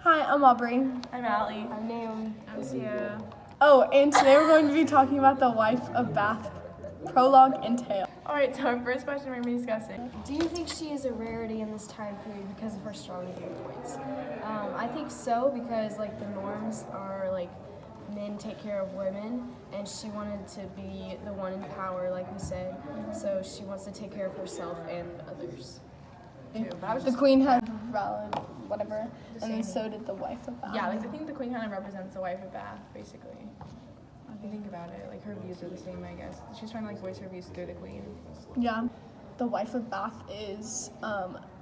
Hi, I'm Aubree. I'm Allie. I'm Naomi. I'm Sia. Oh, and today we're going to be talking about the Wife of Bath prologue and tale. Alright, so our first question we're going to be discussing. Do you think she is a rarity in this time period because of her strong viewpoints? I think so, because like the norms are like men take care of women, and she wanted to be the one in power, like we said. So she wants to take care of herself and others. Too, but The queen had valid whatever, and then so did the Wife of Bath. yeah, like I think the queen kind of represents the wife of Bath, basically. If you think about it, like her views are the same, I guess. She's trying to like voice her views through the queen. Yeah, the Wife of Bath is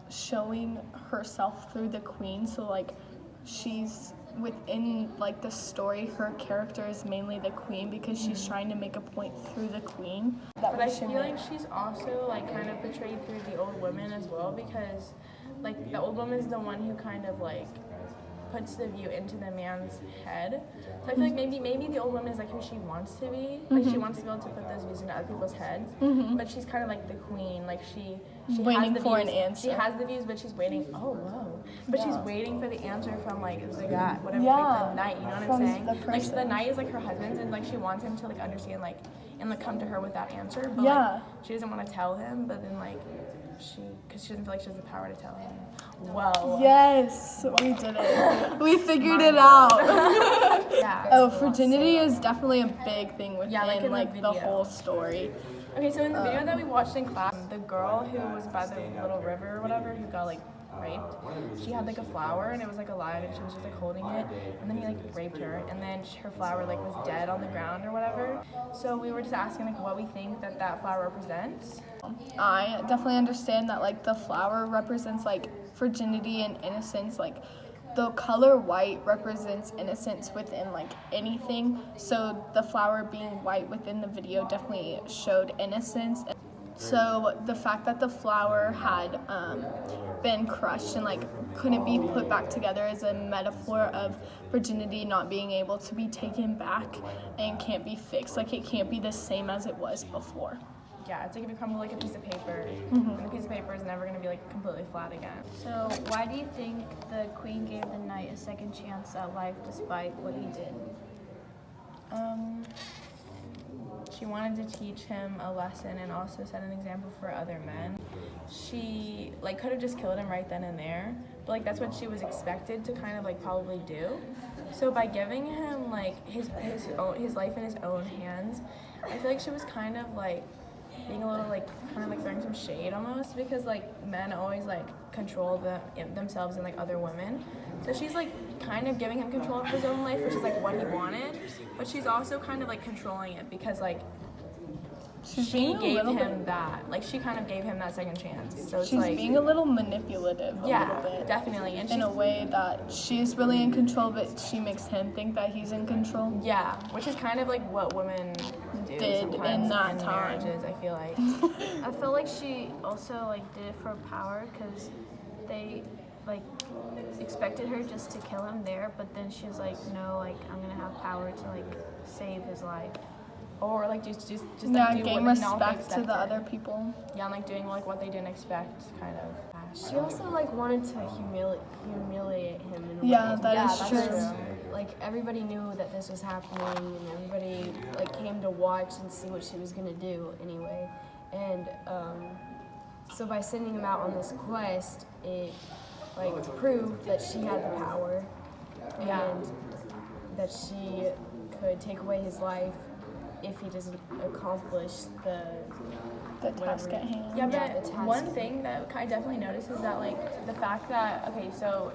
showing herself through the queen. So like, she's within like the story. Her character is mainly the queen because she's trying to make a point through the queen. But I feel like she's also like kind of portrayed through the old woman as well, because like the old woman is the one who kind of like puts the view into the man's head. So I feel like maybe the old woman is like who she wants to be. Like she wants to be able to put those views into other people's heads. But she's kind of like the queen. Like she waiting has the for views. an answer. She has the views, but she's waiting. Oh whoa! But she's waiting for the answer from like the guy, whatever, Yeah, like the knight. You know what I'm from saying? the Like person. the knight is like her husband, and like she wants him to like understand like and like come to her with that answer. But Yeah. like she doesn't want to tell him. But then like because she doesn't feel like she has the power to tell him. Well. Yes, we did it. We figured it out. Yeah. Oh, virginity is definitely a big thing within like in the the video. whole story. Okay, so in the video that we watched in class, the girl who was by the little river or whatever, who got like raped, she had like a flower and it was like alive and she was just like holding it, and then he like raped her, and then her flower like was dead on the ground or whatever. So we were just asking like what we think that flower represents. I definitely understand that like the flower represents like virginity and innocence. Like the color white represents innocence within like anything. So the flower being white within the video definitely showed innocence. So the fact that the flower had been crushed and like couldn't be put back together is a metaphor of virginity not being able to be taken back and can't be fixed. Like it can't be the same as it was before. Yeah, it's like if you crumble like a piece of paper, and the piece of paper is never gonna be like completely flat again. So, why do you think the queen gave the knight a second chance at life despite what he did? She wanted to teach him a lesson and also set an example for other men. She like could have just killed him right then and there, but like that's what she was expected to kind of like probably do. So by giving him like his life in his own hands, I feel like she was kind of like being a little like kind of like throwing some shade almost, because like men always like control themselves and like other women. So she's like kind of giving him control of his own life, which is like what he wanted, but she's also kind of like controlling it because like she gave him that, like she kind of gave him that second chance. So it's She's like being a little manipulative a little bit. Definitely, and In a way that she's really in control, but she makes him think that he's in control. yeah, which is kind of like what women Did sometimes in that time. marriages, I feel like. I feel like she also like did it for power, because they like expected her just to kill him there, but then she was like, no, like I'm gonna have power to like save his life. Or like just Yeah, like do gain what not respect to expected. the other people. Yeah, and like doing like what they didn't expect, kind of. She also like wanted to humiliate him in a Yeah, way. that is that's true. true. Like everybody knew that this was happening, and everybody like came to watch and see what she was gonna do anyway. And so by sending him out on this quest, it like proved that she had the power, and that she could take away his life if he doesn't accomplish the Task at hand. Yeah, Yeah, but the task. one thing that I definitely noticed is that like the fact that so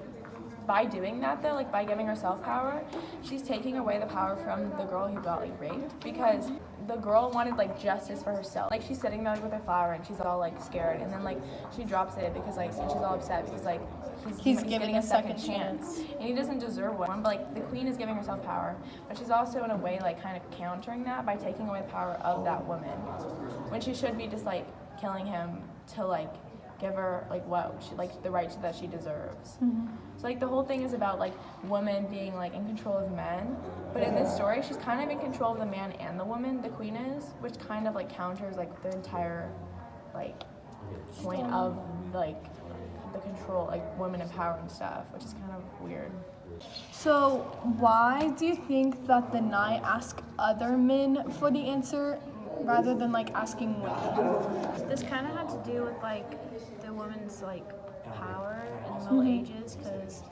by doing that though, like by giving herself power, she's taking away the power from the girl who got like raped, because the girl wanted like justice for herself. Like she's sitting there like, with her flower and she's all like scared, and then like she drops it because like and she's all upset because like he's giving a second chance. and he doesn't deserve one. But like the queen is giving herself power, but she's also in a way like kind of countering that by taking away the power of that woman, when she should be just like killing him to like give her like what she like the rights that she deserves. So like the whole thing is about like women being like in control of men, but in this story she's kind of in control of the man and the woman, the queen is, which kind of like counters like the entire like point of like the control, like women empowering stuff, which is kind of weird. So why do you think that the knight asked other men for the answer rather than like asking women? This kind of had to do with like the women's like power in the Middle Ages, because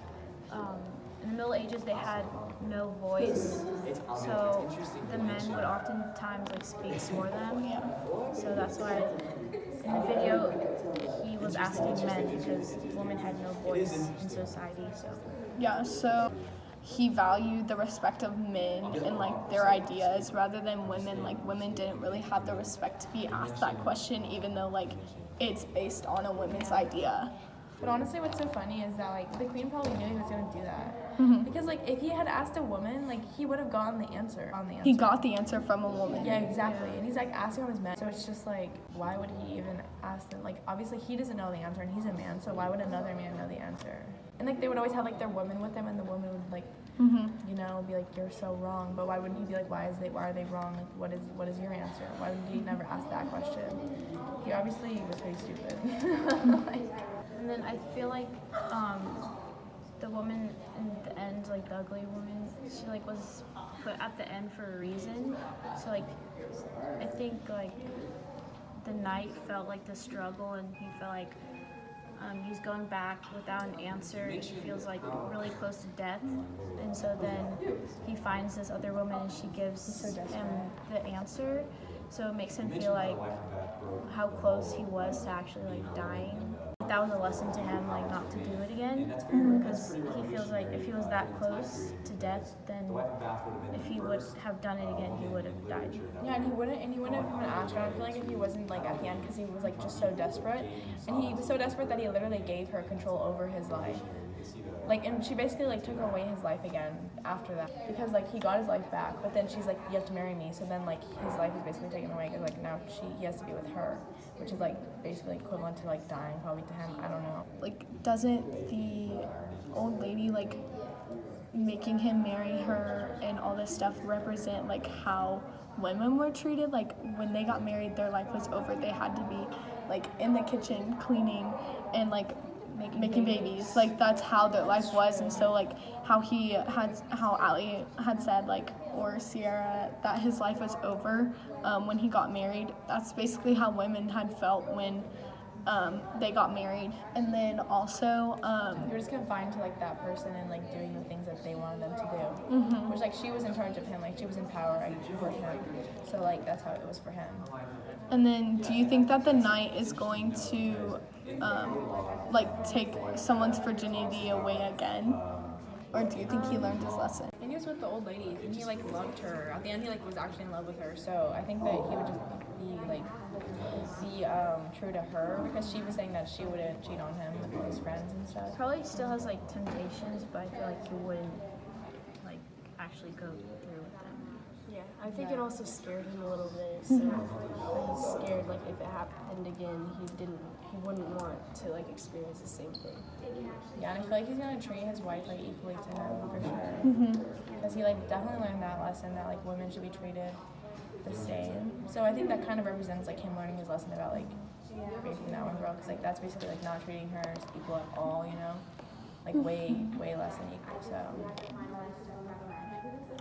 in the Middle Ages they had no voice, so the men would oftentimes like speak for them. Yeah. So that's why in the video he was asking men, because women had no voice in society. So Yeah, so he valued the respect of men and like their ideas rather than women. Like women didn't really have the respect to be asked that question, even though like it's based on a woman's idea. But honestly, what's so funny is that like the queen probably knew he was gonna do that, because like if he had asked a woman, like he would have gotten the answer on the answer. He got the answer from a woman. Yeah, exactly. And he's like asking on his men. So it's just like, why would he even ask them? Like obviously he doesn't know the answer and he's a man, so why would another man know the answer? And like they would always have like their woman with them, and the woman would like, you know, be like, you're so wrong. But why wouldn't he be like, why are they wrong? Like what is your answer? Why would he never ask that question? He obviously was pretty stupid. and then I feel like the woman in the end, like the ugly woman, she like was put at the end for a reason. So like I think like the knight felt like the struggle, and he felt like he's going back without an answer. He feels like really close to death, and so then he finds this other woman and she gives him the answer. So it makes him feel like how close he was to actually like dying. That was a lesson to him, like not to do it again, because he feels like if he was that close to death, then if he would have done it again, he would have died. Yeah, and he wouldn't have even asked her. I feel like if he wasn't like at the end, because he was like just so desperate, and he was so desperate that he literally gave her control over his life. Like, and she basically like took away his life again after that, because like he got his life back, but then she's like, you have to marry me. So then like his life is basically taken away, because like now he has to be with her, which is like basically equivalent to like dying probably to him. I don't know. Like, doesn't the old lady like making him marry her and all this stuff represent like how women were treated? Like when they got married, their life was over. They had to be like in the kitchen cleaning and like making babies. Like that's how their life was. And so like how Ali had said, like, or Sierra, that his life was over when he got married. That's basically how women had felt when they got married. And then also They were just confined to like that person and like doing the things that they wanted them to do. Which like she was in charge of him, like she was in power for him. So like that's how it was for him. And then do you think that the knight is going to like take someone's virginity away again? Or do you think he learned his lesson? And he was with the old lady, and he like loved her. At the end, he like was actually in love with her. So I think that he would just be true to her, because she was saying that she wouldn't cheat on him with his friends and stuff. Probably still has like temptations, but I feel like he wouldn't like actually go through with them. Yeah, I think it also scared him a little bit. So he's scared, like if it happened again, he wouldn't want to like experience the same thing. Yeah, and I feel like he's gonna treat his wife like equally to him for sure. Because he like definitely learned that lesson that like women should be treated the same. So I think that kind of represents like him learning his lesson about like raping that one girl, because like that's basically like not treating her as equal at all, you know, like way less than equal. So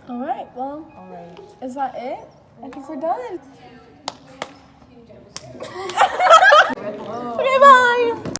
All right, well, all right. is that it? I think we're done. Okay, bye.